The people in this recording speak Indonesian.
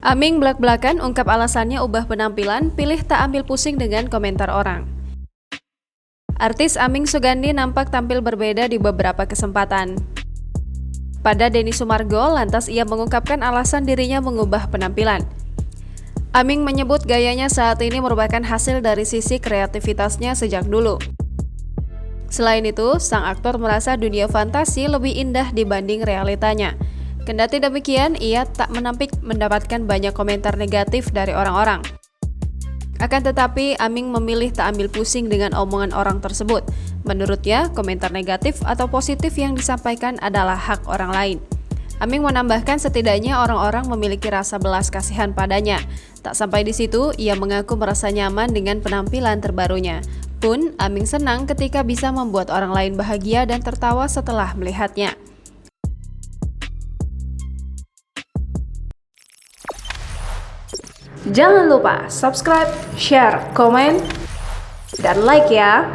Aming belak-belakan ungkap alasannya ubah penampilan, pilih tak ambil pusing dengan komentar orang. Artis Aming Sugandi nampak tampil berbeda di beberapa kesempatan. Pada Denny Sumargo, lantas ia mengungkapkan alasan dirinya mengubah penampilan. Aming menyebut gayanya saat ini merupakan hasil dari sisi kreativitasnya sejak dulu. Selain itu, sang aktor merasa dunia fantasi lebih indah dibanding realitanya. Kendati demikian, ia tak menampik mendapatkan banyak komentar negatif dari orang-orang. Akan tetapi, Aming memilih tak ambil pusing dengan omongan orang tersebut. Menurutnya, komentar negatif atau positif yang disampaikan adalah hak orang lain. Aming menambahkan setidaknya orang-orang memiliki rasa belas kasihan padanya. Tak sampai di situ, ia mengaku merasa nyaman dengan penampilan terbarunya. Pun, Aming senang ketika bisa membuat orang lain bahagia dan tertawa setelah melihatnya. Jangan lupa subscribe, share, komen, dan like ya!